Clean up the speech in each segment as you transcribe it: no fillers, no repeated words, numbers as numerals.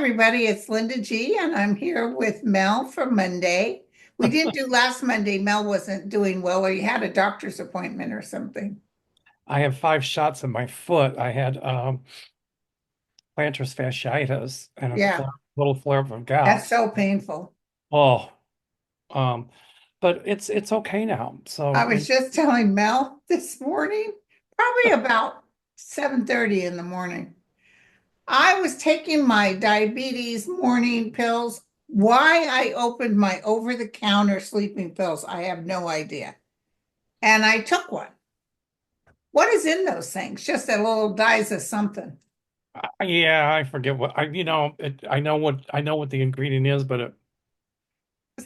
everybody, it's Linda G, and I'm here with Mel for Monday. We didn't do last Monday. Mel wasn't doing well, or he had a doctor's appointment or something. I have 5 shots in my foot. I had plantar fasciitis and a Yeah, little flare of that's gout. so painful. Oh, um, but it's okay now. I So, was just telling Mel this morning, probably about 7:30 in the morning. I was taking my diabetes morning pills. Why I opened my over-the-counter sleeping pills, I have no idea. And I took one. What is in those things? Just a little dyes of something. yeah, I forget what I know what the ingredient is, but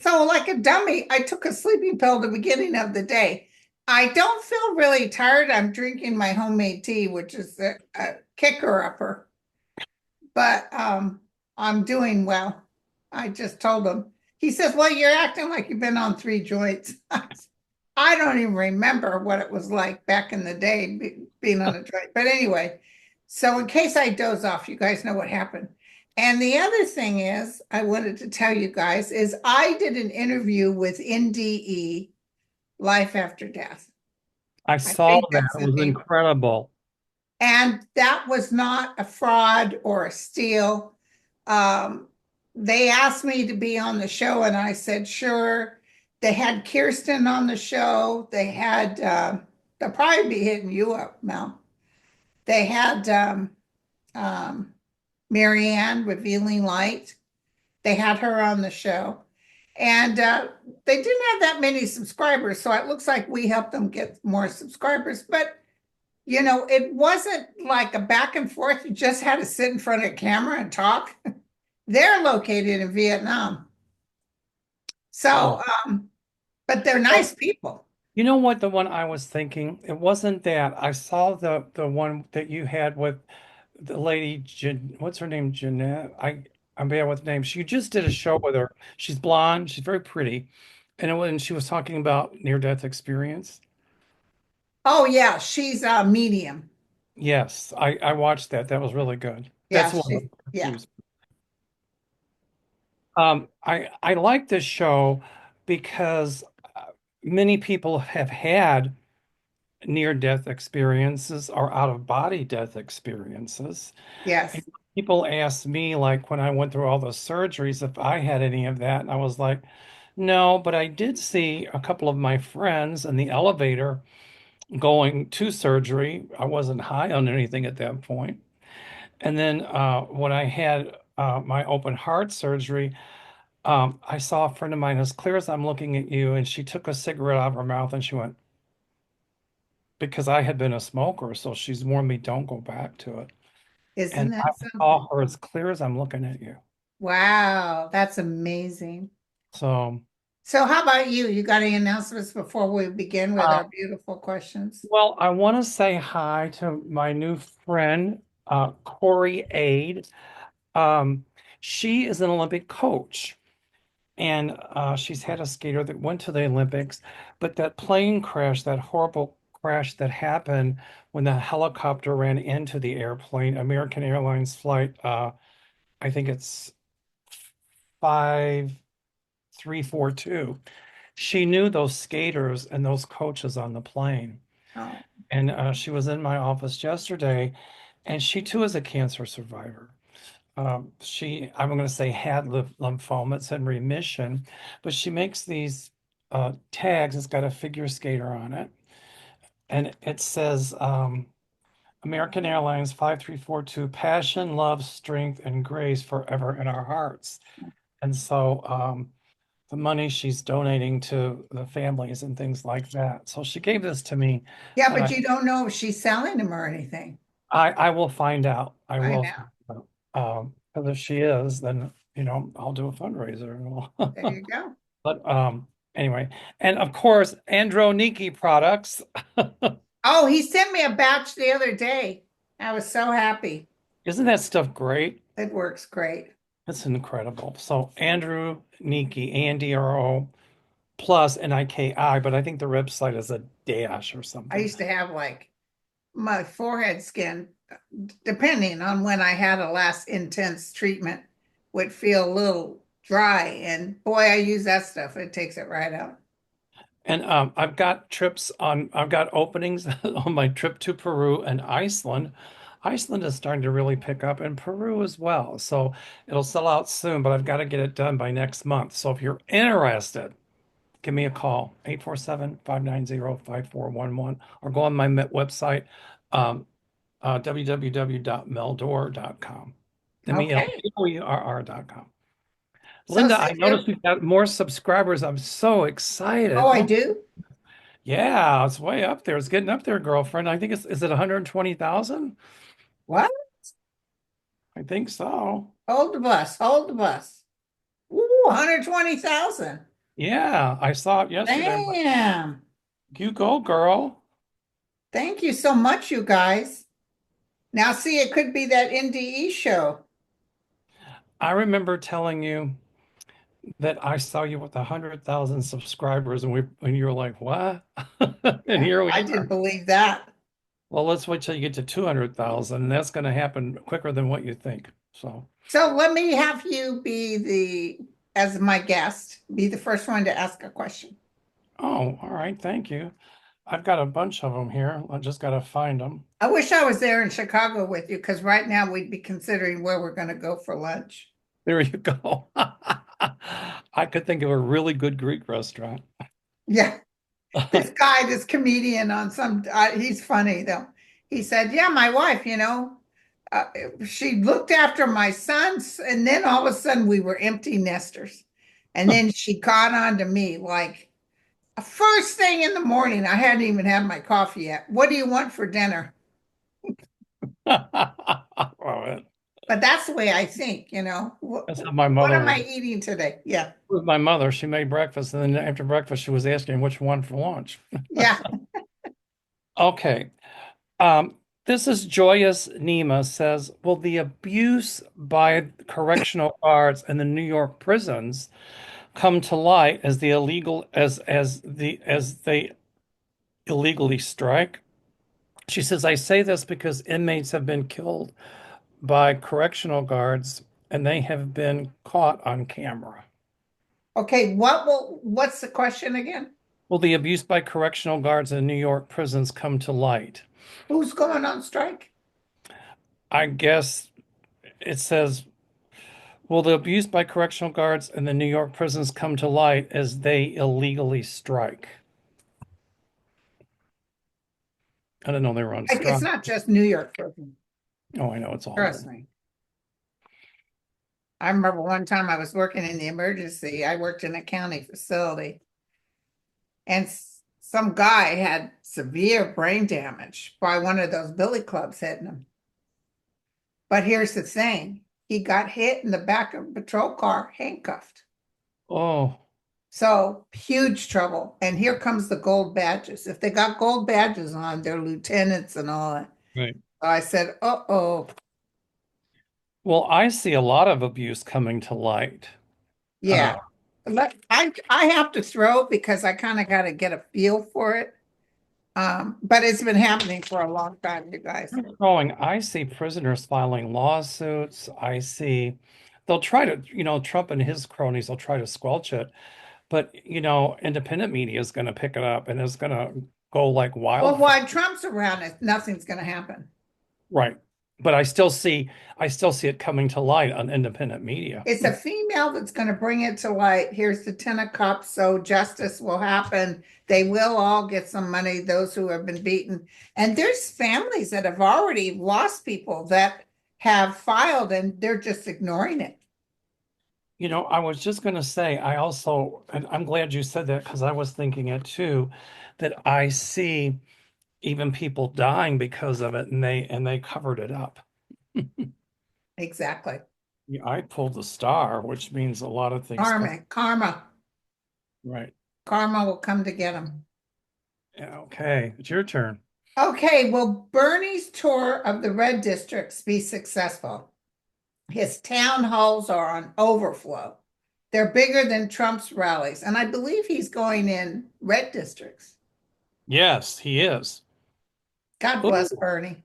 So, like a dummy, I took a sleeping pill at the beginning of the day. I don't feel really tired. I'm drinking my homemade tea, which is a kicker upper, but I'm doing well. I just told him. He says, "Well, you're acting like you've been on 3 joints." I don't even remember what it was like back in the day being on a joint. But anyway, so in case I doze off, you guys know what happened. And the other thing is, I wanted to tell you guys is I did an interview with NDE, Life After Death. I I saw think that. that's It the was name. incredible. And that was not a fraud or a steal. Um, they asked me to be on the show, and I said, sure. They had Kirsten on the show. They'll probably be hitting you up, Mel. They had um, Marianne, Revealing Light. They had her on the show. And they didn't have that many subscribers. So it looks like we helped them get more subscribers. But it wasn't like a back and forth. You just had to sit in front of a camera and talk. They're located in Vietnam. So, Oh, but they're well, nice people. you know what? The one I was thinking, it wasn't that. I saw the one that you had with the lady, what's her name? Jeanette. I'm bad with names. You just did a show with her. She's blonde. She's very pretty, and when she was talking about near-death experience. Oh, yeah, she's a medium. Yes, I watched that. That was really good. Yeah, That's the one she's, I'm yeah. confused. I like this show because many people have had near-death experiences or out-of-body death experiences. And Yes. people ask me, like when I went through all those surgeries, if I had any of that, and I was like, no, but I did see a couple of my friends in the elevator going to surgery. I wasn't high on anything at that point. And then when I had my open heart surgery, I saw a friend of mine as clear as I'm looking at you, and she took a cigarette out of her mouth and she went, because I had been a smoker, so she's warned me, don't go back to it. Isn't And I that something? saw her as clear as I'm looking at you. Wow, that's amazing. So, So, how about you? You got any announcements before we begin with uh, our beautiful questions? well, I want to say hi to my new friend, Corey Aid. Um, she is an Olympic coach. And she's had a skater that went to the Olympics, but that plane crash, that horrible crash that happened when the helicopter ran into the airplane, American Airlines flight, I think it's 5342. She knew those skaters and those coaches on the plane. Oh, And she was in my office yesterday, and she too is a cancer survivor. I'm going to say had lymphoma. It's in remission, but she makes these tags. It's got a figure skater on it, and it says American Airlines 5342, passion, love, strength, and grace forever in our hearts. And so the money she's donating to the families and things like that. So she gave this to me, yeah, and but you don't know if she's selling them or anything. I will find out. I I will know. find out. Because if she is, then I'll do a fundraiser. There you go. But anyway, and of course, Androniki products. Oh, he sent me a batch the other day. I was so happy. Isn't that stuff great? It works great. It's incredible. So Andrew Niki, Andro plus Niki, but I think the website is a dash or I something. used to have like my forehead skin, depending on when I had a last intense treatment. would feel a little dry. And boy, I use that stuff. It takes it right out. And I've got openings on my trip to Peru and Iceland. Iceland is starting to really pick up and Peru as well. So it'll sell out soon, but I've got to get it done by next month. So if you're interested, give me a call, 847-590-5411, or go on my website, um, www.meldor.com. Okay. MELDOERR.com. So Linda, I see if, noticed you've got more subscribers. I'm so excited. oh, I Oh, do? yeah, it's way up there. It's getting up there, girlfriend. I think is it 120,000? What? I think so. Hold the bus. Hold the bus. Ooh, 120,000. Yeah, I saw it yesterday. I'm like, Damn. you go, girl. Thank you so much, you guys. Now, see, it could be that NDE show. I remember telling you that I saw you with 100,000 subscribers, and you were like, "What?" And Yeah, here we I didn't are. believe that. Well, let's wait till you get to 200,000, and that's going to happen quicker than what you think. So, So let me have you be as my guest, be the first one to ask a question. oh, all right, thank you. I've got a bunch of them here. I just got to find them. I wish I was there in Chicago with you because right now we'd be considering where we're going to go for lunch. There you go. I could think of a really good Greek restaurant. Yeah, this guy, this comedian on he's funny though. He said, "Yeah, my wife, uh, she looked after my sons, and then all of a sudden we were empty nesters. And then she caught on to me like first thing in the morning. I hadn't even had my coffee yet. What do you want for dinner?" Love it. But that's the way I think, That's how my what mother am was. I eating today? Yeah. With my mother, she made breakfast, and then after breakfast, she was asking which one for lunch. Yeah. Okay. Um, this is Joyous Nema says, will the abuse by correctional guards in the New York prisons come to light as the illegal as they illegally strike? She says, I say this because inmates have been killed by correctional guards and they have been caught on camera. Okay, what's the question again? Will the abuse by correctional guards in New York prisons come to light? Who's going on strike? I guess it says, will the abuse by correctional guards in the New York prisons come to light as they illegally strike? I didn't know they were on Like, it's strike. not just New York prison. Oh, I know it's all Trust over. me. I remember one time I was working in the emergency. I worked in a county facility, and some guy had severe brain damage by one of those billy clubs hitting him. But here's the thing, he got hit in the back of a patrol car, handcuffed. Oh, So huge trouble. And here comes the gold badges. If they got gold badges on, they're lieutenants and all that. right. So I said, uh-oh, Well, I see a lot of abuse coming to light. yeah. I have to throw because I kind of got to get a feel for it. But it's been happening for a long time, you guys. Growing, I see prisoners filing lawsuits. I see they'll try to, Trump and his cronies will try to squelch it, but independent media is going to pick it up and it's going to go like Well, wildfire. while Trump's around, nothing's going to happen. Right. But I still see it coming to light on independent media. It's a female that's going to bring it to light. Here's the 10 of cups, so justice will happen. They will all get some money, those who have been beaten. And there's families that have already lost people that have filed and they're just ignoring it. I was just going to say, and I'm glad you said that because I was thinking it too, that I see even people dying because of it and they covered it up. Exactly. Yeah, I pulled the star, which means a lot of things come. Karma. Right. Karma will come to get them. Yeah, okay. It's your turn. Okay, will Bernie's tour of the red districts be successful? His town halls are on overflow. They're bigger than Trump's rallies, and I believe he's going in red districts. Yes, he is. God bless Ooh, Bernie.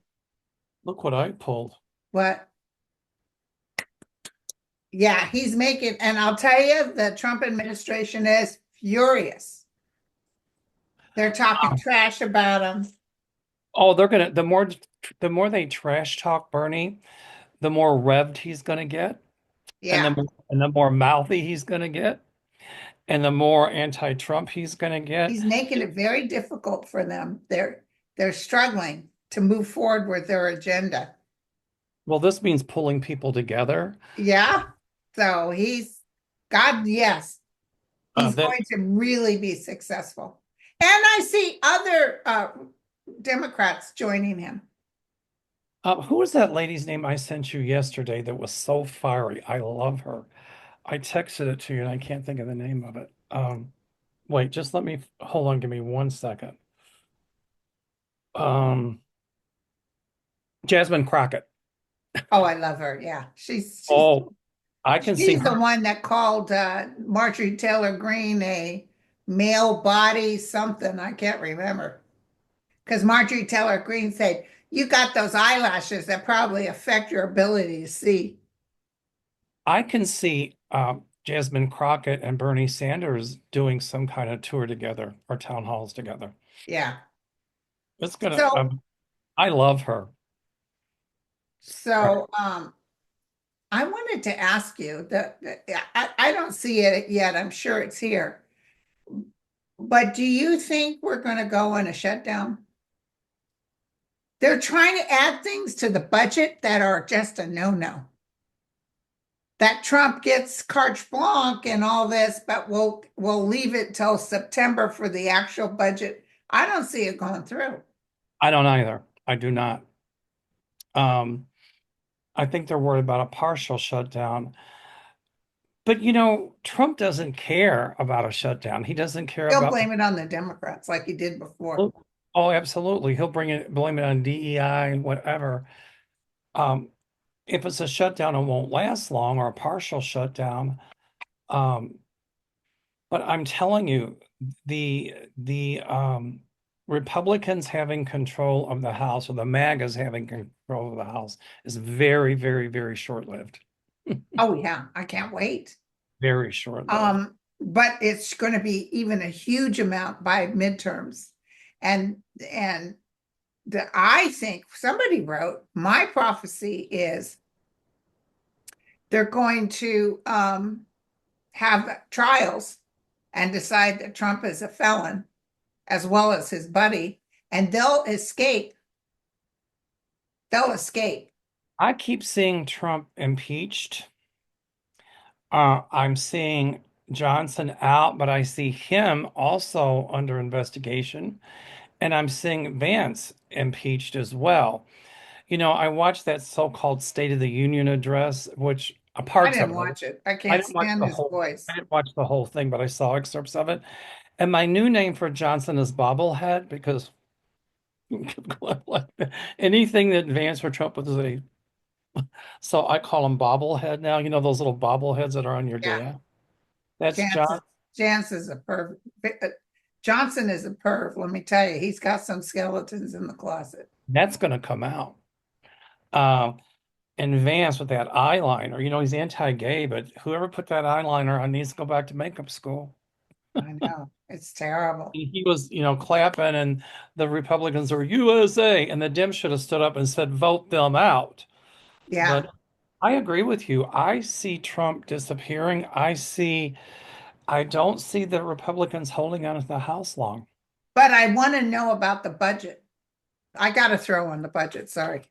look what I pulled. What? Yeah, he's making, and I'll tell you, the Trump administration is furious. They're talking Um, trash about him. Oh, they're gonna the more they trash talk Bernie, the more revved he's gonna get, Yeah, and the more mouthy he's gonna get, and the more anti-Trump he's gonna get. he's making it very difficult for them. They're struggling to move forward with their agenda. Well, this means pulling people together. Yeah. So he's God, yes, he's That going to really be successful. And I see other Democrats joining him. Who was that lady's name I sent you yesterday that was so fiery? I love her. I texted it to you and I can't think of the name of it. Wait, just let me hold on, give me 1 second. Um, Jasmine Crockett. Oh, I love her. Yeah. Oh, I can see She's the her. one that called Marjorie Taylor Greene a male body something. I can't remember. Because Marjorie Taylor Greene said, you got those eyelashes that probably affect your ability to see. I can see Jasmine Crockett and Bernie Sanders doing some kind of tour together or town halls together. Yeah. It's gonna. So, I love her. so I wanted to ask you that I don't see it yet. I'm sure it's here. But do you think we're going to go on a shutdown? They're trying to add things to the budget that are just a no-no. That Trump gets carte blanche and all this, but we'll leave it till September for the actual budget. I don't see it going through. I don't either. I do not. Um, I think they're worried about a partial shutdown. But Trump doesn't care about a shutdown. He doesn't care He'll about. blame it on the Democrats like he did before. Oh, absolutely. He'll blame it on DEI and whatever. Um, if it's a shutdown, it won't last long or a partial shutdown. Um, but I'm telling you, the Republicans having control of the House or the MAGAs having control of the House is very, very, very short-lived. Oh yeah, I can't wait. Very short-lived. But it's going to be even a huge amount by midterms. And I think somebody wrote, my prophecy is they're going to have trials and decide that Trump is a felon as well as his buddy, and they'll escape. They'll escape. I keep seeing Trump impeached. I'm seeing Johnson out, but I see him also under investigation. And I'm seeing Vance impeached as well. I watched that so-called State of the Union address, which I parts of didn't it. watch it. I I can't didn't watch stand the his whole. I voice. didn't watch the whole thing, but I saw excerpts of it. And my new name for Johnson is bobblehead because anything that Vance or Trump would say. So I call him bobblehead now. Those little bobbleheads that are on your Yeah, dam. That's Chance is John. Chance is a perv. Johnson is a perv. Let me tell you, he's got some skeletons in the closet. That's going to come out. Uh, and Vance with that eyeliner. He's anti-gay, but whoever put that eyeliner on needs to go back to makeup school. I know it's terrible. He was, clapping, and the Republicans were USA, and the Dems should have stood up and said, vote them out. Yeah, But I agree with you. I see Trump disappearing. I don't see the Republicans holding on to the House long. but I want to know about the budget. I got to throw on the budget. Sorry.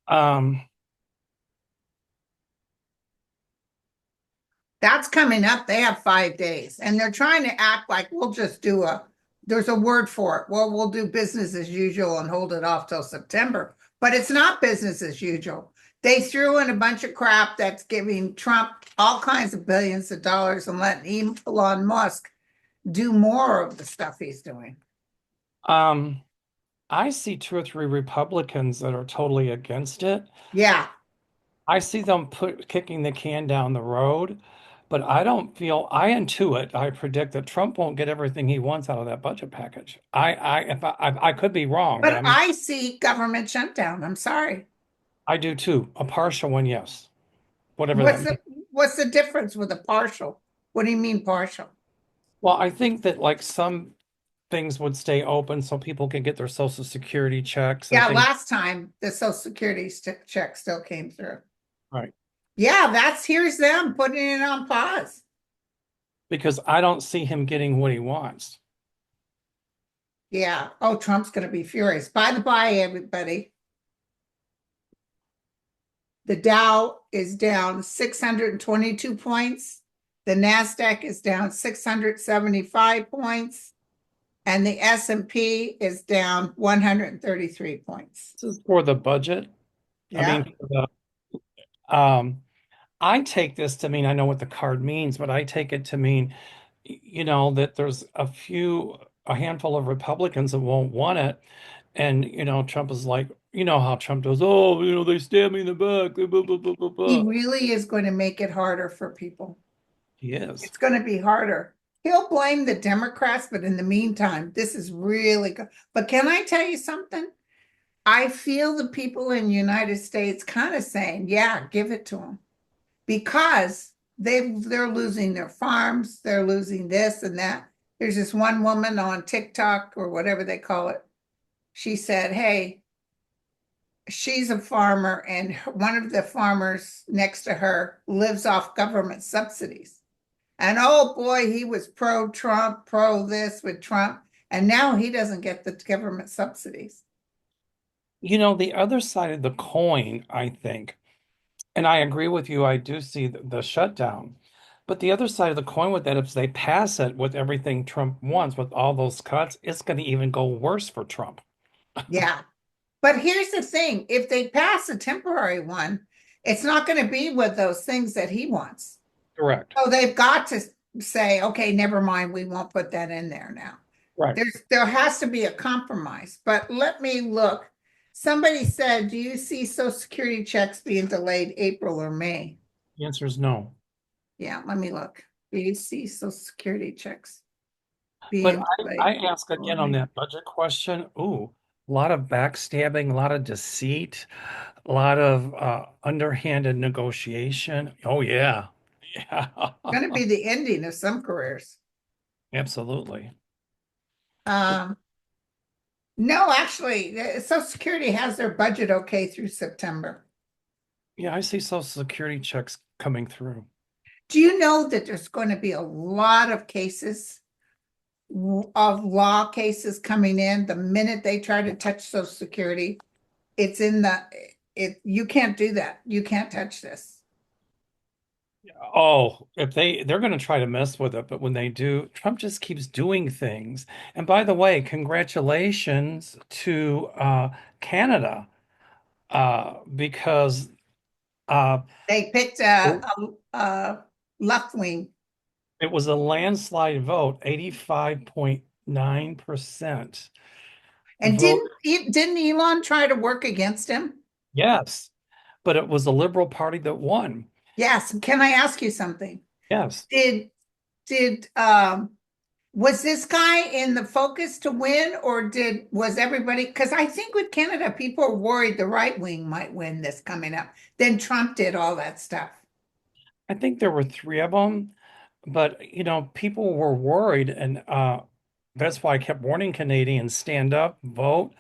Um, That's coming up. They have 5 days and they're trying to act like we'll just do there's a word for it. Well, we'll do business as usual and hold it off till September, but it's not business as usual. They threw in a bunch of crap that's giving Trump all kinds of billions of dollars and letting Elon Musk do more of the stuff he's doing. um, I see two or three Republicans that are totally against it. Yeah, I see them kicking the can down the road, but I don't feel I intuit. I predict that Trump won't get everything he wants out of that budget package. If I could be wrong, but but I see government shutdown. I'm sorry. I do too. A partial one, yes. Whatever that What's the means. what's the difference with a partial? What do you mean partial? Well, I think that like some things would stay open so people can get their social security checks and Yeah, things. last time the Social Security check still came through. Right. Yeah, here's them putting it on pause. Because I don't see him getting what he wants. Yeah. Oh, Trump's going to be furious. By the by, everybody, the Dow is down 622 points. The NASDAQ is down 675 points. And the S&P is down 133 points. This is for the budget. I Yeah. mean, um, I take this to mean I know what the card means, but I take it to mean, that there's a handful of Republicans that won't want it. And, Trump is like, how Trump does, oh, they stab me in the back. Blah, blah, blah, blah, He blah. really is going to make it harder for people. He is. It's going to be harder. He'll blame the Democrats, but in the meantime, this is really good. But can I tell you something? I feel the people in the United States kind of saying, yeah, give it to them because they're losing their farms, they're losing this and that. There's this one woman on TikTok or whatever they call it. She said, hey, she's a farmer, and one of the farmers next to her lives off government subsidies. And oh boy, he was pro Trump, pro this with Trump. And now he doesn't get the government subsidies. The other side of the coin, I think, and I agree with you, I do see the shutdown. But the other side of the coin with that, if they pass it with everything Trump wants, with all those cuts, it's going to even go worse for Trump. Yeah. But here's the thing, if they pass a temporary one, it's not going to be with those things that he wants. Correct. So they've got to say, okay, never mind, we won't put that in there now. Right. There has to be a compromise. But let me look. Somebody said, do you see Social Security checks being delayed April or May? The answer is no. Yeah, let me look. Do you see Social Security checks But being I delayed ask April or again on May? that budget question. Ooh, a lot of backstabbing, a lot of deceit, a lot of underhanded negotiation. Oh yeah. Yeah. Going to be the ending of some careers. Absolutely. Um, no, actually, Social Security has their budget okay through September. Yeah, I see Social Security checks coming through. Do you know that there's going to be a lot of cases of law cases coming in the minute they try to touch Social Security? It's in you can't do that. You can't touch this. Oh, if they're going to try to mess with it, but when they do, Trump just keeps doing things. And by the way, congratulations to Canada because uh, They picked a left wing. it was a landslide vote, 85.9% And vote. didn't Elon try to work against him? Yes, but it was the Liberal Party that won. Yes. Can I ask you something? Yes. Did did was this guy in the focus to win, or was everybody? Because I think with Canada, people are worried the right wing might win this coming up. Then Trump did all that stuff. I think there were three of them, but people were worried, and that's why I kept warning Canadians, stand up, vote.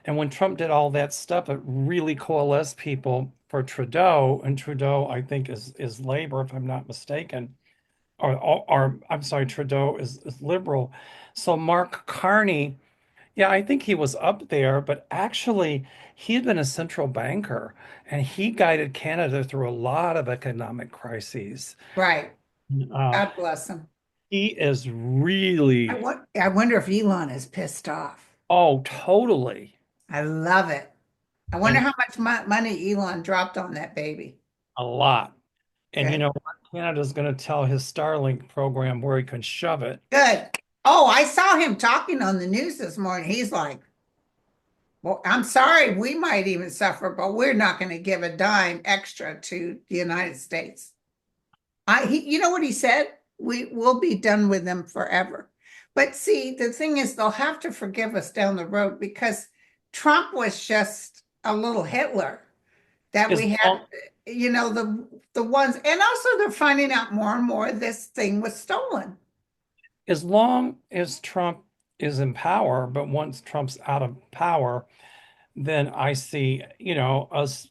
And when Trump did all that stuff, it really coalesced people for Trudeau, and Trudeau, I think, is Labor, if I'm not mistaken, or I'm sorry, Trudeau is Liberal. So Mark Carney, yeah, I think he was up there, but actually, he had been a central banker, and he guided Canada through a lot of economic crises. Right. Uh, God bless him. he is really, I wonder if Elon is pissed off. oh, totally, I love it. I wonder and how much money Elon dropped on that baby. a lot. And Good. Canada's going to tell his Starlink program where he can shove it. Good. Oh, I saw him talking on the news this morning. He's like, well, I'm sorry, we might even suffer, but we're not going to give a dime extra to the United States. You know what he said? We will be done with them forever. But see, the thing is, they'll have to forgive us down the road because Trump was just a little Hitler that As we had. long, the ones, and also they're finding out more and more this thing was stolen. As long as Trump is in power, but once Trump's out of power, then I see, us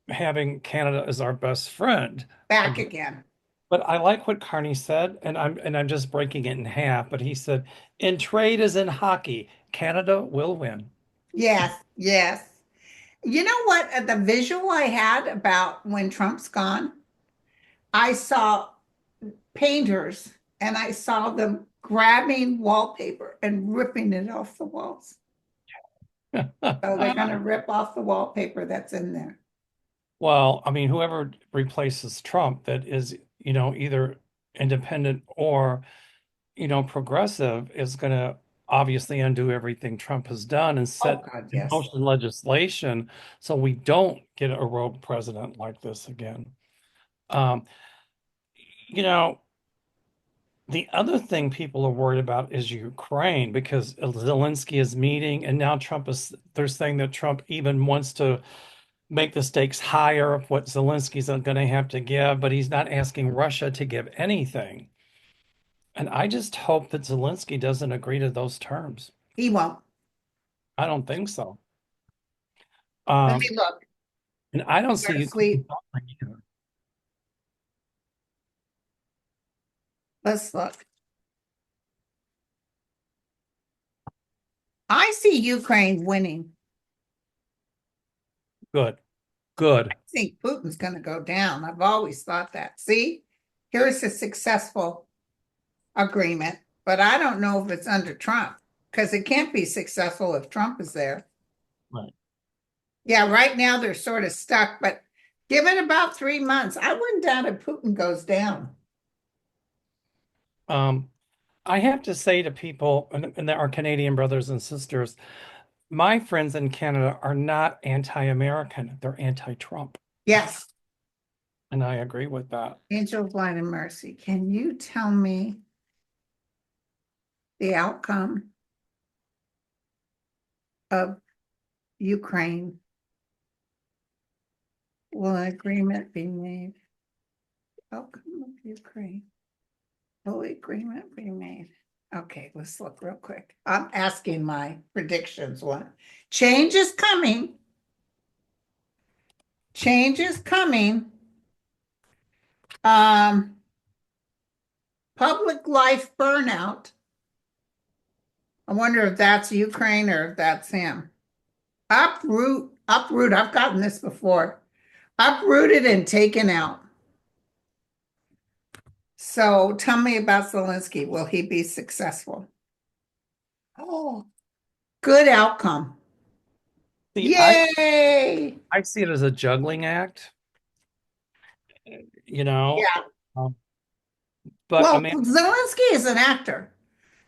having Canada as our best friend Back again. again. But I like what Carney said, and I'm just breaking it in half. But he said, "In trade as in hockey, Canada will win." Yes, yes. You know what? The visual I had about when Trump's gone, I saw painters and I saw them grabbing wallpaper and ripping it off the walls. So they're going to rip off the wallpaper that's in there. Well, I mean, whoever replaces Trump that is, either independent or, progressive is going to obviously undo everything Trump has done and Oh, set God, in yes. motion legislation so we don't get a rogue president like this again. Um, you know, the other thing people are worried about is Ukraine because Zelensky is meeting, and now they're saying that Trump even wants to make the stakes higher of what Zelensky's going to have to give, but he's not asking Russia to give anything. And I just hope that Zelensky doesn't agree to those terms. He won't. I don't think so. Let me Um, look. and I don't see Our Ukraine sweet. falling either. Let's look. I see Ukraine winning. Good, good. I think Putin's going to go down. I've always thought that. See, here's a successful agreement, but I don't know if it's under Trump because it can't be successful if Trump is there. Right. Yeah, right now they're sort of stuck, but give it about 3 months. I wouldn't doubt if Putin goes down. Um, I have to say to people, and our Canadian brothers and sisters, my friends in Canada are not anti-American. They're anti-Trump. Yes, And I agree with that. angel of light and mercy. Can you tell me the outcome of Ukraine? Will an agreement be made? Outcome of Ukraine. Will the agreement be made? Okay, let's look real quick. I'm asking my predictions. One, change is coming. Change is coming. Um, public life burnout. I wonder if that's Ukraine or if that's him. Uproot, uproot. I've gotten this before. Uprooted and taken out. So tell me about Zelensky. Will he be successful? Oh, good outcome. See, Yay! I see it as a juggling act, you know. Yeah. Um, but I Well, mean, Zelensky is an actor.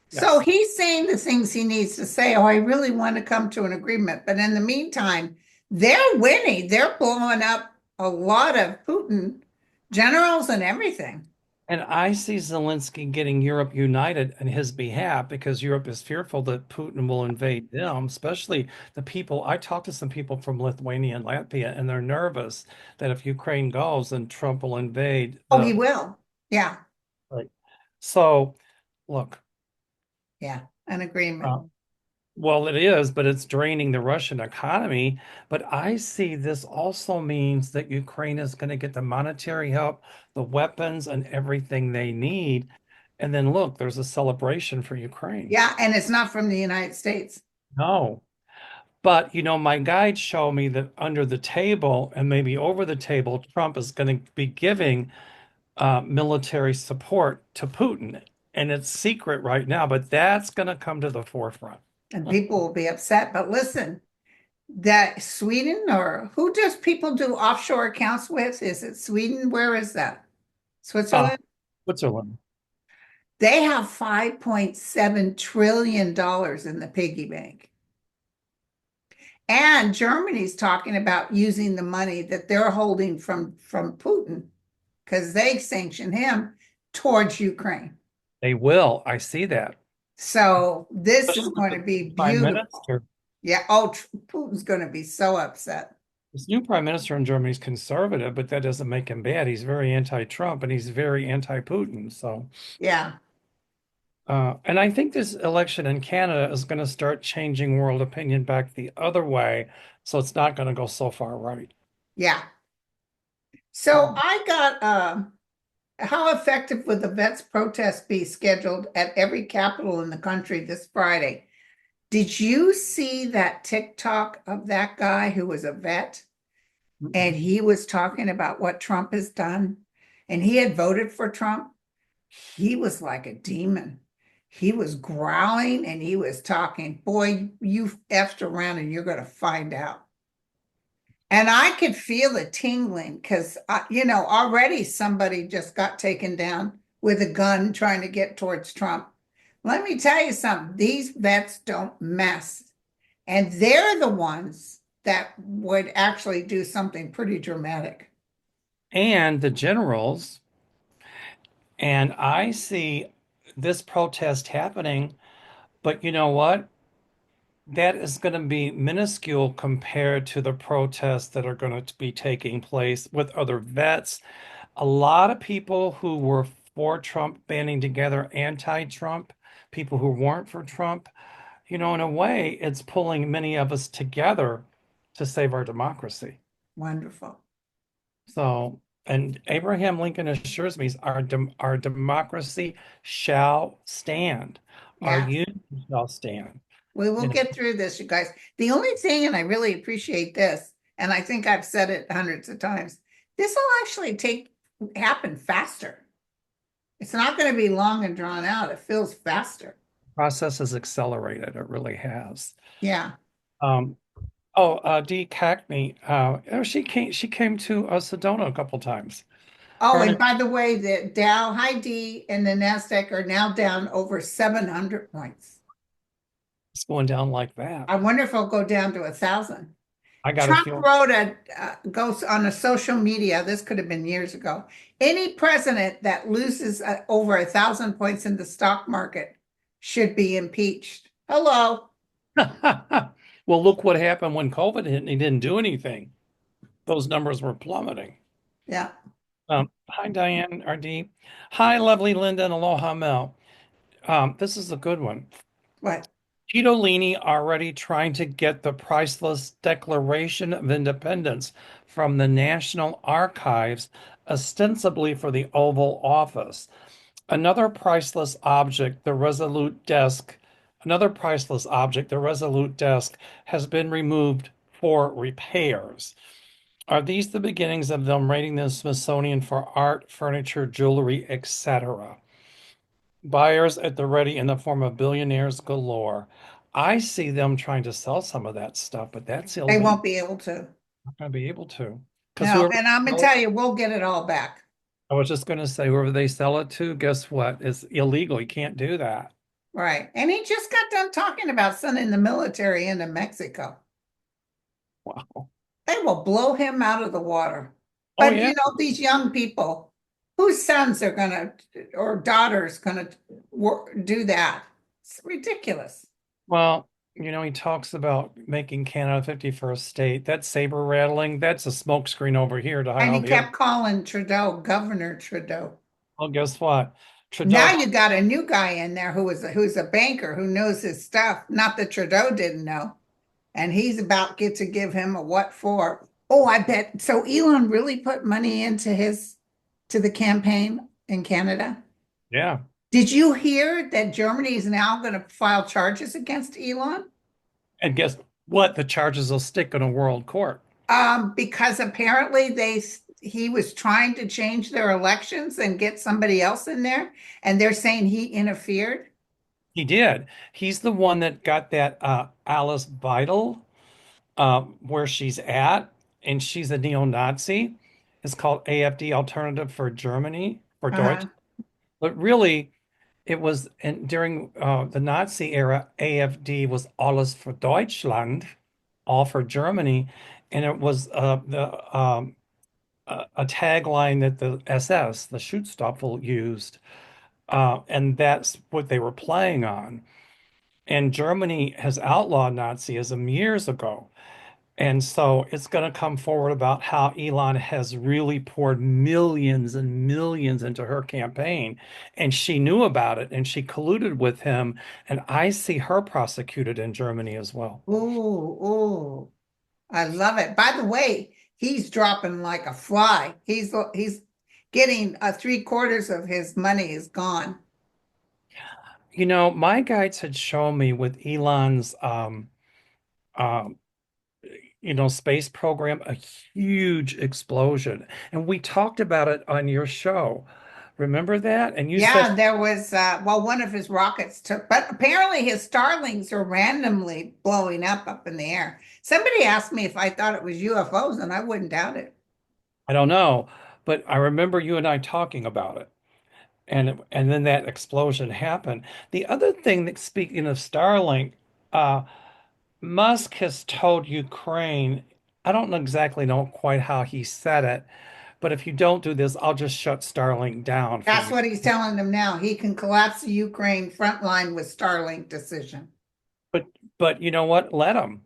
So yes. he's saying the things he needs to say. Oh, I really want to come to an agreement. But in the meantime, they're winning. They're blowing up a lot of Putin generals and everything. And I see Zelensky getting Europe united on his behalf because Europe is fearful that Putin will invade them, especially the people. I talked to some people from Lithuania and Latvia, and they're nervous that if Ukraine goes, then Trump will invade Oh, he the. will. Yeah. Right. So, look, Yeah. An agreement. uh, well, it is, but it's draining the Russian economy. But I see this also means that Ukraine is going to get the monetary help, the weapons, and everything they need. And then look, there's a celebration for Ukraine. Yeah. And it's not from the United States. No. But, my guides show me that under the table and maybe over the table, Trump is going to be giving military support to Putin. And it's secret right now, but that's going to come to the forefront. And people will be upset. But listen, that Sweden or who does people do offshore accounts with? Is it Sweden? Where is that? Uh, Switzerland? Switzerland. They have $5.7 trillion in the piggy bank. And Germany's talking about using the money that they're holding from Putin because they sanction him towards Ukraine. They will. I see that. So this is Especially with going the to be Prime beautiful. Minister. Yeah. Oh, Putin's going to be so upset. This new prime minister in Germany is conservative, but that doesn't make him bad. He's very anti-Trump and he's very anti-Putin. So, Yeah, and I think this election in Canada is going to start changing world opinion back the other way. So it's not going to go so far right. yeah. So Um, I got how effective would the vets protest be scheduled at every capital in the country this Friday? Did you see that TikTok of that guy who was a vet and he was talking about what Trump has done and he had voted for Trump? He was like a demon. He was growling and he was talking, boy, you effed around and you're going to find out. And I could feel the tingling because, already somebody just got taken down with a gun trying to get towards Trump. Let me tell you something, these vets don't mess. And they're the ones that would actually do something pretty dramatic. and the generals, and I see this protest happening, but you know what? That is going to be minuscule compared to the protests that are going to be taking place with other vets. A lot of people who were for Trump banding together anti-Trump, people who weren't for Trump, in a way, it's pulling many of us together to save our democracy. Wonderful. So, and Abraham Lincoln assures me our democracy shall stand. Our Yeah, union shall stand. we will You know, get through this, you guys. The only thing, and I really appreciate this, and I think I've said it hundreds of times, this will actually happen faster. It's not going to be long and drawn out. It feels faster. process has accelerated. It really has. Yeah. Um, Dee Cackney, she came to Sedona a couple times. Oh, Her and and by the way, the Dow, high D, and the Nasdaq are now down over 700 points. it's going down like that. I wonder if it'll go down to 1,000. I got a Trump feel. wrote goes on a social media. This could have been years ago. Any president that loses over 1,000 points in the stock market should be impeached. Hello. Well, look what happened when COVID hit and he didn't do anything. Those numbers were plummeting. Yeah. Hi, Diane RD. Hi, lovely Linda and aloha Mel. This is a good one. What? Tito already trying to get the priceless Declaration of Independence from the National Archives, ostensibly for the Oval Office. Another priceless object, the Resolute Desk, another priceless object, the Resolute Desk, has been removed for repairs. Are these the beginnings of them raiding the Smithsonian for art, furniture, jewelry, etc.? Buyers at the ready in the form of billionaires galore. I see them trying to sell some of that stuff, but that's They illegal. won't be able to. Not going to be able to. Because No, whoever, and I'm gonna tell you, we'll get it all back. I was just going to say, whoever they sell it to, guess what? It's illegal. You can't do that. Right. And he just got done talking about sending the military into Mexico. Wow. They will blow him out of the water. Oh, But yeah. these young people whose sons are gonna or daughters gonna do that. It's ridiculous. Well, he talks about making Canada 51st state. That's saber rattling. That's a smokescreen over here to hide And all he the other. kept calling Trudeau Governor Trudeau. Well, guess what? Now Trudeau, you got a new guy in there who's a banker who knows his stuff. Not that Trudeau didn't know. And he's about get to give him a what for. Oh, I bet. So Elon really put money into to the campaign in Canada. yeah. Did you hear that Germany is now going to file charges against Elon? And guess what? The charges will stick in a world court. Because apparently he was trying to change their elections and get somebody else in there, and they're saying he interfered. He did. He's the one that got that Alice Vital where she's at, and she's a neo-Nazi. It's called AFD, Alternative for Germany, for Deutsch. Uh-huh. But really, it was during the Nazi era, AFD was Alles für Deutschland, all for Germany, and it was a tagline that the SS, the Schutzstaffel, used, and that's what they were playing on. And Germany has outlawed Nazism years ago. And so it's going to come forward about how Elon has really poured millions and millions into her campaign. And she knew about it and she colluded with him. And I see her prosecuted in Germany as well. Ooh, ooh, I love it. By the way, he's dropping like a fly. He's getting three-quarters of his money is gone. You know, my guides had shown me with Elon's um, space program, a huge explosion. And we talked about it on your show. Remember that? And you said, Yeah, there was well, one of his rockets took, but apparently his Starlings are randomly blowing up in the air. Somebody asked me if I thought it was UFOs, and I wouldn't doubt it. I don't know, but I remember you and I talking about it. And then that explosion happened. The other thing that, speaking of Starlink, uh, Musk has told Ukraine, I don't know exactly know quite how he said it, but if you don't do this, I'll just shut Starlink down for That's you. what he's telling them now. He can collapse the Ukraine front line with Starlink decision. But but you know what? Let him,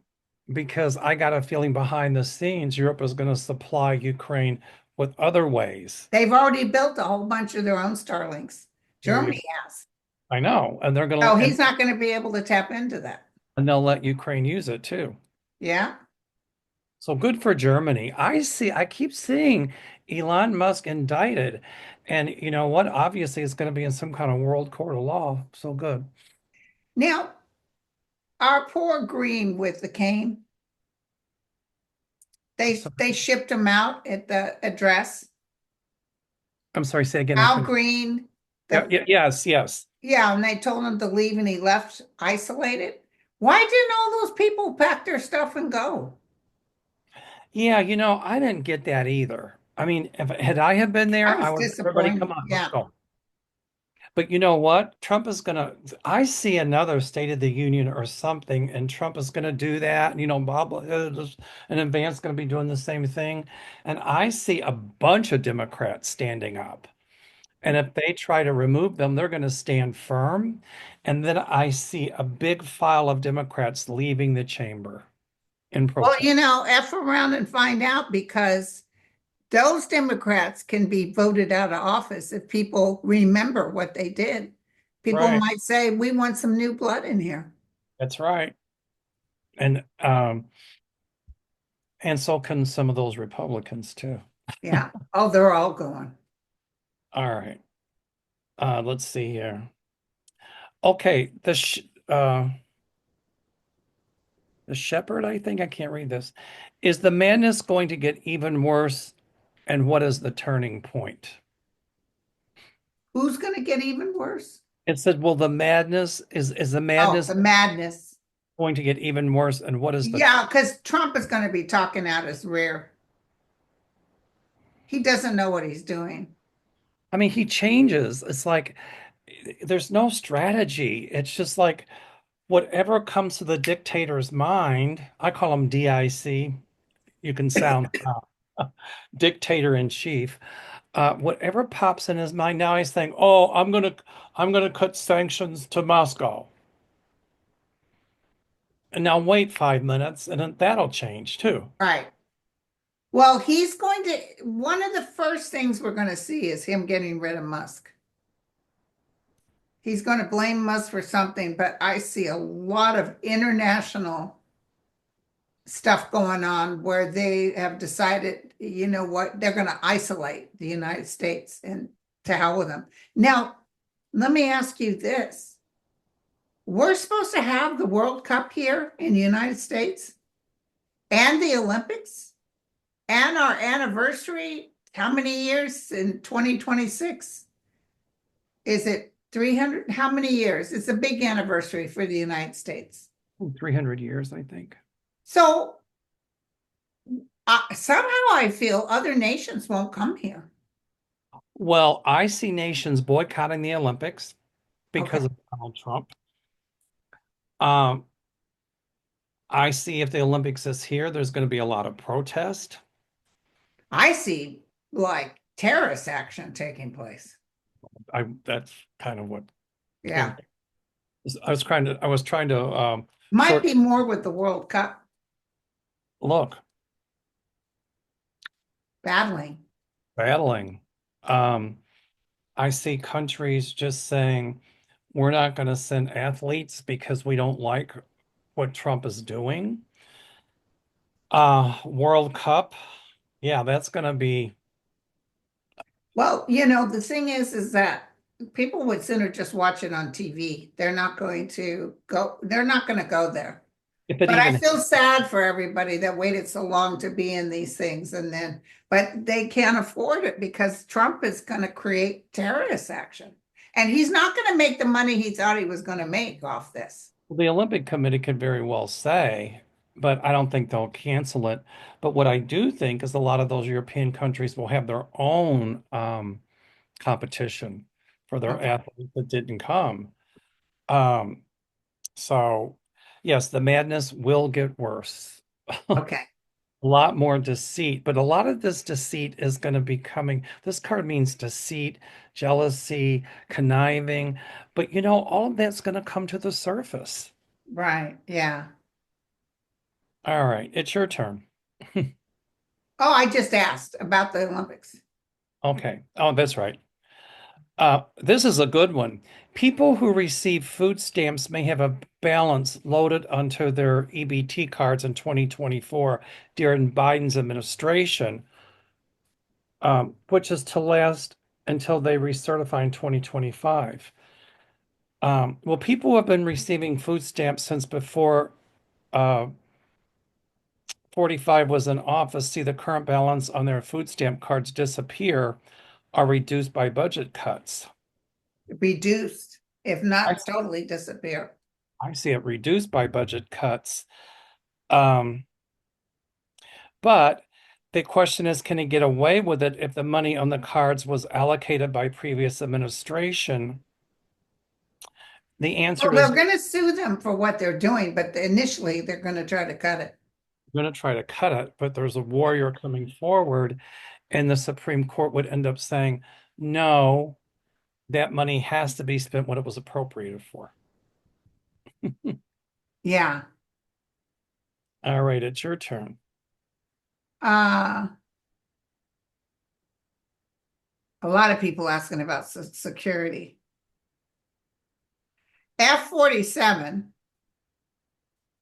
because I got a feeling behind the scenes, Europe is going to supply Ukraine with other ways. They've already built a whole bunch of their own Starlinks. There you Germany go. has. I know, and they're going So to he's not going to be able to tap into that. and they'll let Ukraine use it too. Yeah. So good for Germany. I keep seeing Elon Musk indicted. And you know what? Obviously, it's going to be in some kind of world court of law. So good. Now, our poor Green with the cane, So, they shipped him out at the address. I'm sorry, say again. I Al couldn't. Green, Yeah, the yeah, yes, yes. yeah, and they told him to leave and he left isolated. Why didn't all those people pack their stuff and go? Yeah, I didn't get that either. I mean, if had I have been I there, I was would everybody come disappointed. on, let's Yeah. go. But you know what? Trump is gonna, I see another State of the Union or something, and Trump is gonna do that. And, Bob in advance gonna be doing the same thing. And I see a bunch of Democrats standing up. And if they try to remove them, they're gonna stand firm. And then I see a big file of Democrats leaving the chamber in Well, protest. F around and find out because those Democrats can be voted out of office if people remember what they did. People Right. might say, we want some new blood in here. That's right. And and so can some of those Republicans too. Yeah. Oh, they're all going. All right. Let's see here. Okay, the shepherd, I think I can't read this. Is the madness going to get even worse? And what is the turning point? Who's going to get even worse? It said, well, the madness is the Oh, madness the madness. going to get even worse? And what is the Yeah, because Trump is going to be talking out his rear. He doesn't know what he's doing. I mean, he changes. It's like there's no strategy. It's just like whatever comes to the dictator's mind. I call him DIC. You can sound dictator in chief. Whatever pops in his mind now, he's saying, "Oh, I'm gonna cut sanctions to Moscow." And now wait 5 minutes, and then that'll change too. Right. Well, he's going to, one of the first things we're going to see is him getting rid of Musk. He's going to blame Musk for something, but I see a lot of international stuff going on where they have decided, you know what, they're going to isolate the United States and to hell with them. Now, let me ask you this. We're supposed to have the World Cup here in the United States and the Olympics and our anniversary. How many years in 2026? Is it 300? How many years? It's a big anniversary for the United States. 300 years, I think. So somehow I feel other nations won't come here. Well, I see nations boycotting the Olympics Okay. because of Donald Trump. Um, I see if the Olympics is here, there's going to be a lot of protest. I see like terrorist action taking place. That's kind of what came. Yeah. I was trying to Might sort be more with the World Cup. look, battling. battling. Um, I see countries just saying, we're not going to send athletes because we don't like what Trump is doing. World Cup, yeah, that's going to be. Well, the thing is that people would sooner just watch it on TV. They're not going to go there. If it But I even, feel sad for everybody that waited so long to be in these things but they can't afford it because Trump is going to create terrorist action. And he's not going to make the money he thought he was going to make off this. the Olympic Committee could very well say, but I don't think they'll cancel it. But what I do think is a lot of those European countries will have their own competition for their Okay. athletes that didn't come. Um, so yes, the madness will get worse. Okay. A lot more deceit, but a lot of this deceit is going to be coming. This card means deceit, jealousy, conniving, but all of that's going to come to the surface. Right. Yeah. All right, it's your turn. Oh, I just asked about the Olympics. Okay. Oh, that's right. This is a good one. People who receive food stamps may have a balance loaded onto their EBT cards in 2024 during Biden's administration, which is to last until they recertify in 2025. Well, people who have been receiving food stamps since before uh, 45 was in office see the current balance on their food stamp cards disappear or reduced by budget cuts. Reduced, if I, not totally disappear. I see it reduced by budget cuts. Um, but the question is, can he get away with it if the money on the cards was allocated by previous administration? The Well, answer is they're going to sue them for what they're doing, but initially they're going to try to cut it. going to try to cut it, but there's a warrior coming forward, and the Supreme Court would end up saying, no, that money has to be spent what it was appropriated for. Yeah. All right, it's your turn. Uh, a lot of people asking about security. F-47,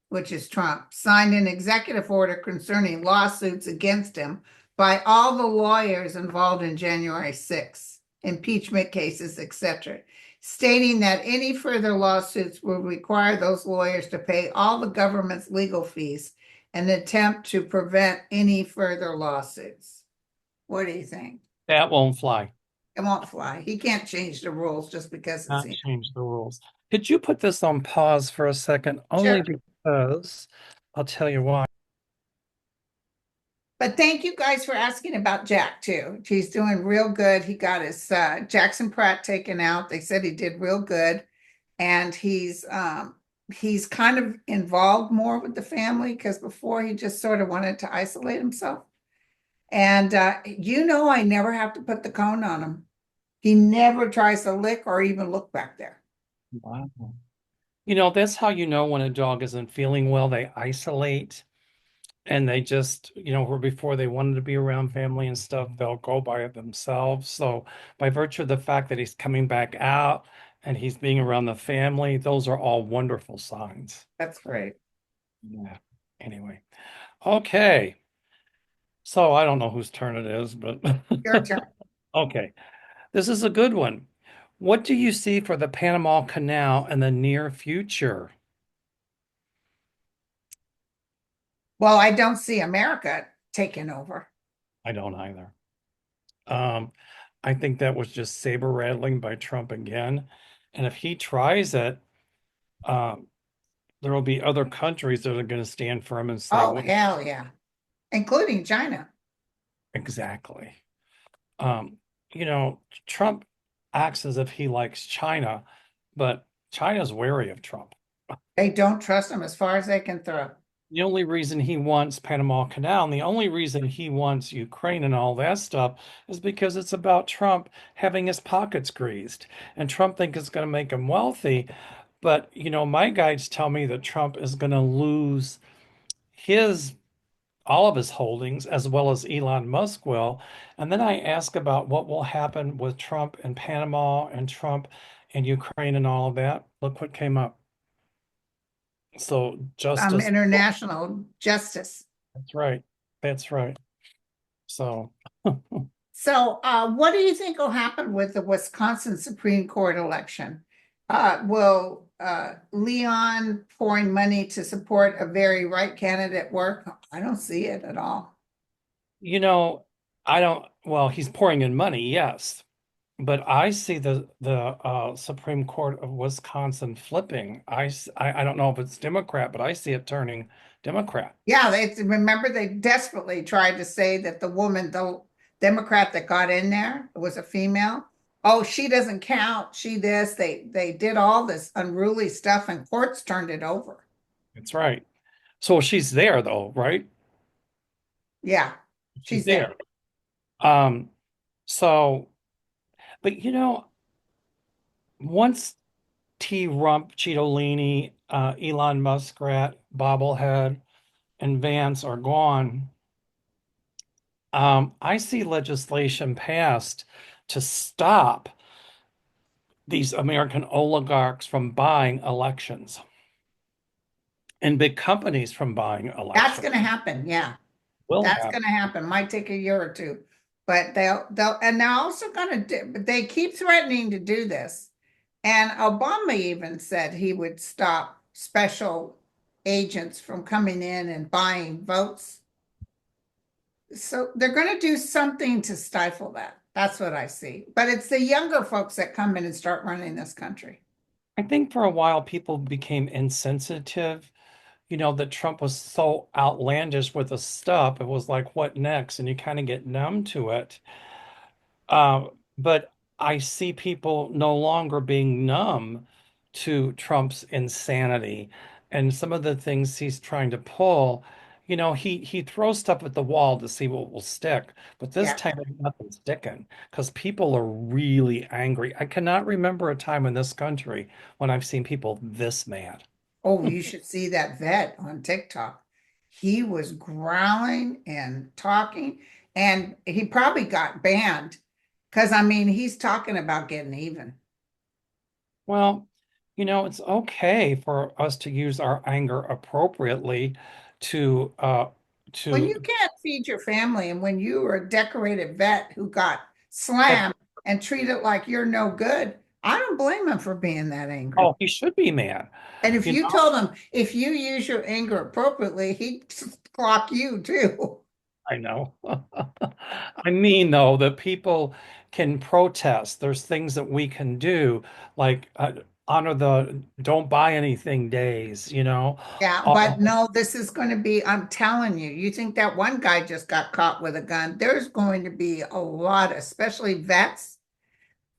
which is Trump, signed an executive order concerning lawsuits against him by all the lawyers involved in January 6th, impeachment cases, etc., stating that any further lawsuits will require those lawyers to pay all the government's legal fees and attempt to prevent any further lawsuits. What do you think? That won't fly. It won't fly. He can't change the rules just because it's Not him. change the rules. Could you put this on pause for a second? Only Sure. because I'll tell you why. But thank you guys for asking about Jack too. He's doing real good. He got his Jackson Pratt taken out. They said he did real good, and he's kind of involved more with the family because before he just sort of wanted to isolate himself. And I never have to put the cone on him. He never tries to lick or even look back there. Wow. That's how you know when a dog isn't feeling well. They isolate and they just, where before they wanted to be around family and stuff, they'll go by it themselves. So, by virtue of the fact that he's coming back out and he's being around the family, those are all wonderful signs. That's great. Yeah. Anyway, okay. So, I don't know whose turn it is, but Your turn. okay. This is a good one. What do you see for the Panama Canal in the near future? Well, I don't see America taking over. I don't either. Um, I think that was just saber rattling by Trump again. And if he tries it, um, there will be other countries that are going to stand firm and say, Oh, well, hell yeah. Including China. exactly. Um, you know, Trump acts as if he likes China, but China's wary of Trump. They don't trust him as far as they can throw. The only reason he wants Panama Canal and the only reason he wants Ukraine and all that stuff is because it's about Trump having his pockets greased. And Trump thinks it's going to make him wealthy. But, my guides tell me that Trump is going to lose his all of his holdings, as well as Elon Musk will. And then I ask about what will happen with Trump and Panama and Trump and Ukraine and all of that. Look what came up. So justice, International justice. that's right. That's right. So So, what do you think will happen with the Wisconsin Supreme Court election? Will Leon pouring money to support a very right candidate work? I don't see it at all. you know, I don't, well, he's pouring in money, yes. But I see the Supreme Court of Wisconsin flipping. I don't know if it's Democrat, but I see it turning Democrat. Yeah, they remember they desperately tried to say that the woman, the Democrat that got in there was a female. Oh, she doesn't count. She this. They did all this unruly stuff and courts turned it over. That's right. So she's there though, right? Yeah, She's she's there. there. Um, so, but once T. Rump, Cheetolini, Elon Muskrat, Bobblehead, and Vance are gone, I see legislation passed to stop these American oligarchs from buying elections and big companies from buying That's elections. going to happen. Yeah, Will that's happen. going to happen. Might take a year or two, but they'll and they're also going to do. But they keep threatening to do this. And Obama even said he would stop special agents from coming in and buying votes. So they're going to do something to stifle that. That's what I see. But it's the younger folks that come in and start running this country. I think for a while people became insensitive, that Trump was so outlandish with the stuff. It was like, what next? And you kind of get numb to it. But I see people no longer being numb to Trump's insanity and some of the things he's trying to pull. He throws stuff at the wall to see what will stick, but this Yeah. time nothing's sticking because people are really angry. I cannot remember a time in this country when I've seen people this mad. Oh, you should see that vet on TikTok. He was growling and talking, and he probably got banned because I mean, he's talking about getting even. Well, it's okay for us to use our anger appropriately to When you to can't feed your family, and when you are a decorated vet who got but slammed and treated like you're no good, I don't blame him for being that angry. oh, he should be mad. And if You you know, told him if you use your anger appropriately, he'd clock you too. I know. I mean, though, that people can protest. There's things that we can do, like honor the don't buy anything days. Yeah, Uh, but no, this is going to be, I'm telling you, you think that one guy just got caught with a gun. There's going to be a lot, especially vets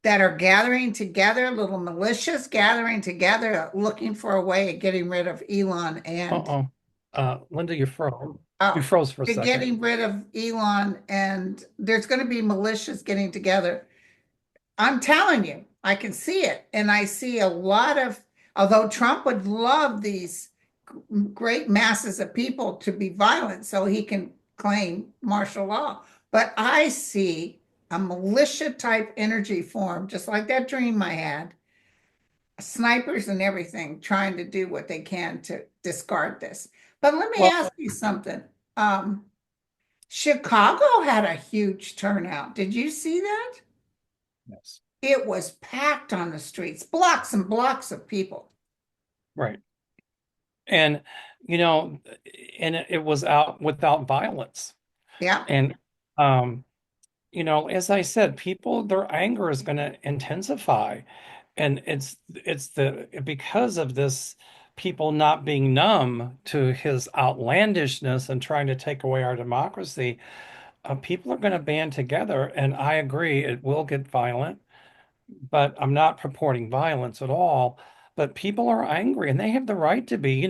that are gathering together, little militias gathering together, looking for a way of getting rid of Elon and uh-oh. Linda, you froze. You oh, froze for a they're second. getting rid of Elon, and there's going to be militias getting together. I'm telling you, I can see it. And I see a lot of, although Trump would love these great masses of people to be violent so he can claim martial law. But I see a militia type energy form, just like that dream I had, snipers and everything trying to do what they can to discard this. But let me Well, ask you something. Um, Chicago had a huge turnout. Did you see that? yes, It was packed on the streets, blocks and blocks of people. right. And you know, and it was out without violence. Yeah. And um, as I said, people their anger is going to intensify, and it's the because of this people not being numb to his outlandishness and trying to take away our democracy. People are going to band together, and I agree it will get violent, but I'm not purporting violence at all. But people are angry and they have the right to be.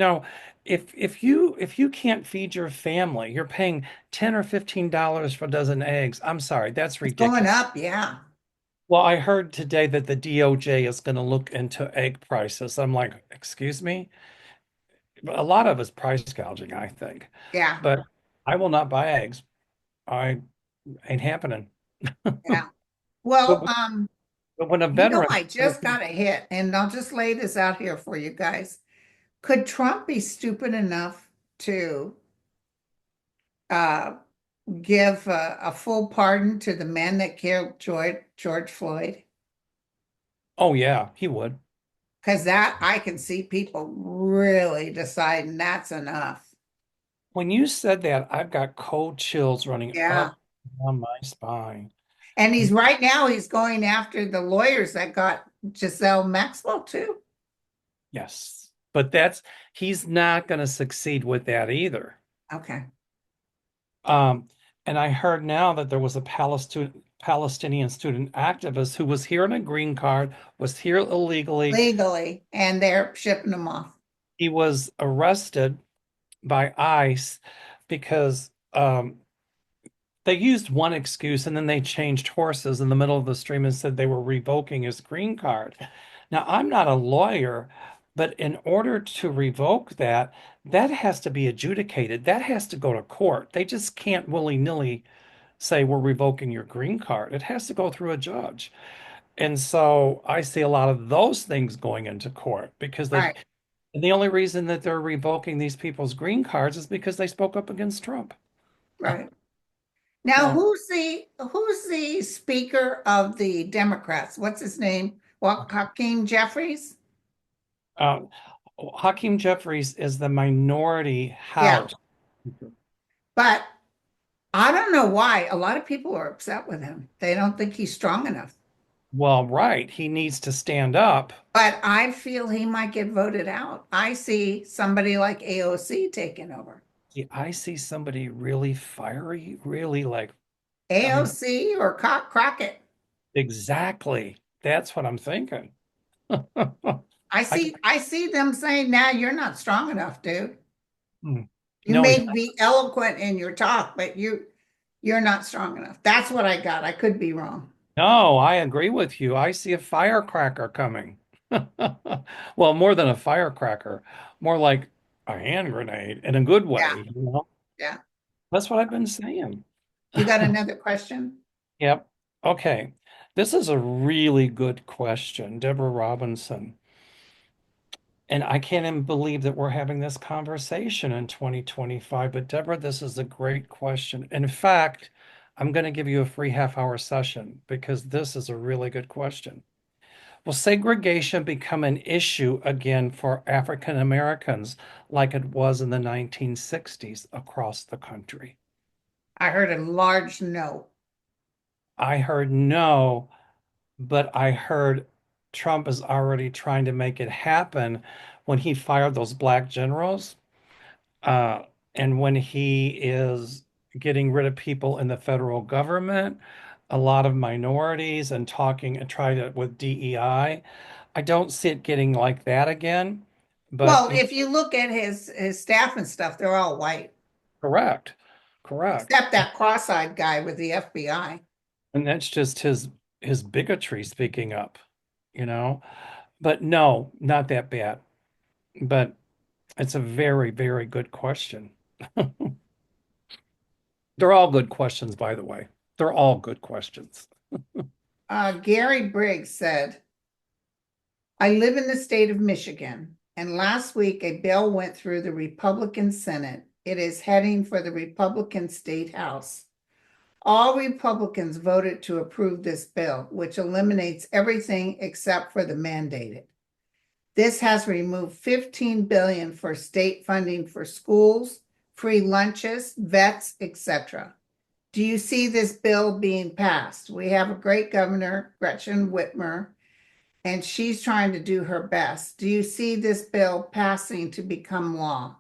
If you can't feed your family, you're paying $10 or $15 for a dozen eggs. I'm sorry, that's It's going ridiculous. up. Yeah. Well, I heard today that the DOJ is going to look into egg prices. I'm like, excuse me? A lot of it's price gouging, I think. Yeah. But I will not buy eggs. I ain't happening. Yeah. But, Well, but when a veteran, I just got a hit, and I'll just lay this out here for you guys. Could Trump be stupid enough to uh, give a full pardon to the man that killed George Floyd? oh yeah, he would. Because that I can see people really deciding that's enough. When you said that, I've got cold chills running Yeah. up on my spine. And he's right now, he's going after the lawyers that got Giselle Maxwell too. Yes. But he's not going to succeed with that either. Okay. Um, and I heard now that there was a Palestinian student activist who was here on a green card, was here illegally. Legally, and they're shipping them off. He was arrested by ICE because they used one excuse and then they changed horses in the middle of the stream and said they were revoking his green card. Now, I'm not a lawyer, but in order to revoke that, that has to be adjudicated. That has to go to court. They just can't willy-nilly say we're revoking your green card. It has to go through a judge. And so I see a lot of those things going into court because Right, and the only reason that they're revoking these people's green cards is because they spoke up against Trump. right. Now, So, who's the speaker of the Democrats? What's his name? Well, Hakeem Jeffries? uh, Hakeem Jeffries is the minority Yeah, house. but I don't know why. A lot of people are upset with him. They don't think he's strong enough. Well, right. He needs to stand up. But I feel he might get voted out. I see somebody like AOC taking over. See, I see somebody really fiery, really like, I mean, AOC or Crockett. exactly. That's what I'm thinking. I, I see them saying, now you're not strong enough, dude. hmm. You No, he's may be eloquent in your talk, but you're not strong enough. That's what I got. I could be wrong. no, I agree with you. I see a firecracker coming. Well, more than a firecracker, more like a hand grenade in a good Yeah, way, you know? yeah. That's what I've been saying. You got another question? Yep. Okay. This is a really good question, Deborah Robinson. And I can't even believe that we're having this conversation in 2025. But Deborah, this is a great question. In fact, I'm going to give you a free half-hour session because this is a really good question. Will segregation become an issue again for African Americans like it was in the 1960s across the country? I heard a large no. I heard no, but I heard Trump is already trying to make it happen when he fired those black generals, and when he is getting rid of people in the federal government, a lot of minorities, and talking and trying to with DEI. I don't see it getting like that again, but Well, if you look at his staff and stuff, they're all white, correct, correct. except that cross-eyed guy with the FBI. And that's just his bigotry speaking up, you know. But no, not that bad. But it's a very, very good question. They're all good questions, by the way. They're all good questions. Gary Briggs said, I live in the state of Michigan, and last week a bill went through the Republican Senate. It is heading for the Republican State House. All Republicans voted to approve this bill, which eliminates everything except for the mandated. This has removed 15 billion for state funding for schools, free lunches, vets, etc. Do you see this bill being passed? We have a great governor, Gretchen Whitmer, and she's trying to do her best. Do you see this bill passing to become law?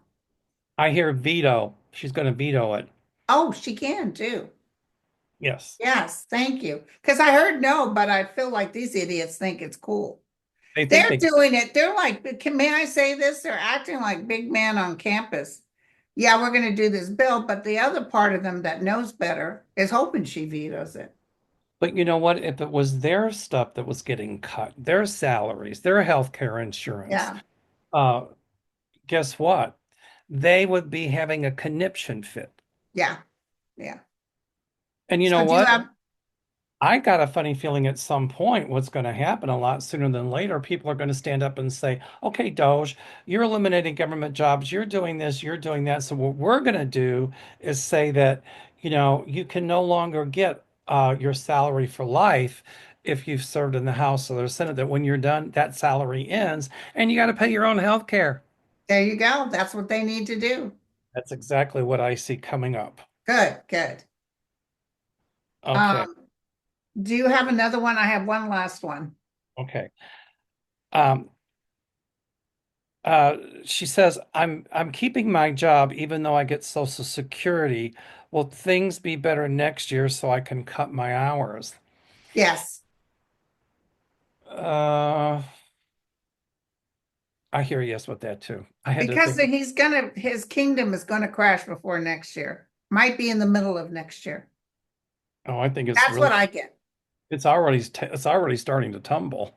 I hear veto. She's going to veto it. Oh, she can too. Yes. Yes, thank you. Because I heard no, but I feel like these idiots think it's cool. They think They're they, doing it. They're like, may I say this? They're acting like big man on campus. Yeah, we're going to do this bill, but the other part of them that knows better is hoping she vetoes it. but you know what? If it was their stuff that was getting cut, their salaries, their health care insurance, Yeah. uh, guess what? They would be having a conniption fit. Yeah, yeah. And you know So do you what? have, I got a funny feeling at some point what's going to happen a lot sooner than later. People are going to stand up and say, okay, Doge, you're eliminating government jobs. You're doing this, you're doing that. So what we're going to do is say that, you can no longer get your salary for life if you've served in the House or the Senate, that when you're done, that salary ends and you got to pay your own health care. there you go. That's what they need to do. That's exactly what I see coming up. Good, good. Okay. Um, do you have another one? I have one last one. Okay. Um, Uh, she says, I'm keeping my job even though I get Social Security. Will things be better next year so I can cut my hours? Yes, Uh, I hear yes with that too. I had to because think, his kingdom is gonna crash before next year. Might be in the middle of next year. oh, I think it's That's really what I get. it's already starting to tumble.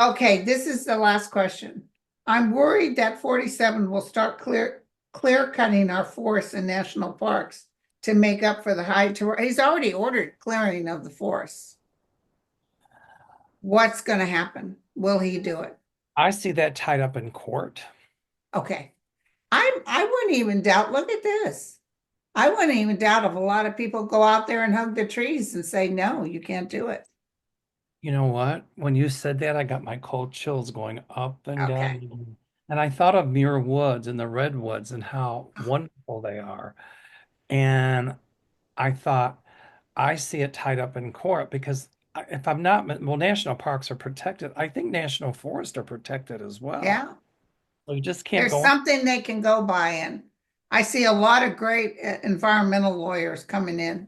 Okay, this is the last question. I'm worried that 47 will start clear cutting our forests and national parks to make up for the high tour. He's already ordered clearing of the forests. What's going to happen? Will he do it? I see that tied up in court. Okay. I wouldn't even doubt, look at this. I wouldn't even doubt if a lot of people go out there and hug the trees and say, no, you can't do it. You know what? When you said that, I got my cold chills going up and Okay. down. And I thought of Muir Woods and the redwoods and how wonderful they are. And I thought, I see it tied up in court because if I'm not, well, national parks are protected. I think national forests are protected as well. Yeah. So you just can't There's go in. something they can go by and I see a lot of great environmental lawyers coming in.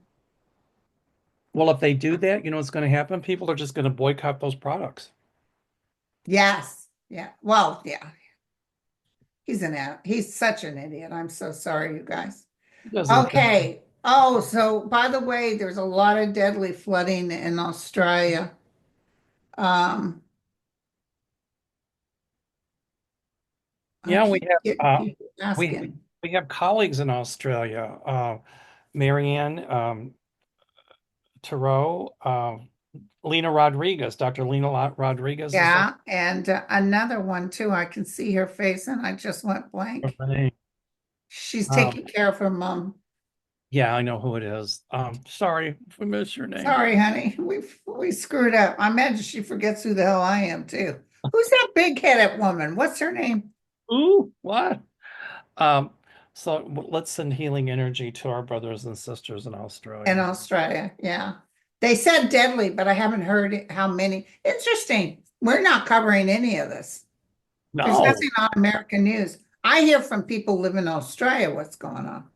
Well, if they do that, you know what's going to happen? People are just going to boycott those products. Yes. Yeah. Well, yeah. He's such an idiot. I'm so sorry, you guys. It doesn't care. Okay. Oh, so by the way, there's a lot of deadly flooding in Australia. Um, I Yeah, keep getting people we asking. we have colleagues in Australia. Marianne Thoreau, Lena Rodriguez, Dr. Rodriguez is Yeah, and another one too. I can see her face and I just went her blank. name. She's Um, taking care of her mom. yeah, I know who it is. Sorry if we missed your name. Sorry, honey. We screwed up. I imagine she forgets who the hell I am too. Who's that big-headed woman? What's her name? Ooh, what? Um, let's send healing energy to our brothers and sisters in In Australia. Australia. Yeah. They said deadly, but I haven't heard how many. Interesting. We're not covering any of this. There's No. nothing on American news. I hear from people living in Australia what's going on.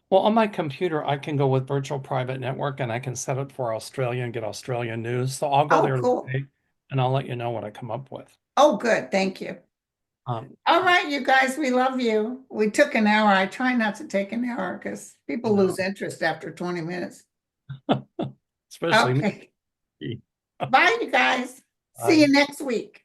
Well, on my computer, I can go with virtual private network and I can set it for Australia and get Australian news. So I'll go Oh, there cool. today and I'll let you know what I come up with. Oh, good. Thank you. Um, All right, you guys, we love you. We took an hour. I try not to take an hour because people no, lose interest after 20 minutes. especially Okay. me. Bye, you guys. See I you next week.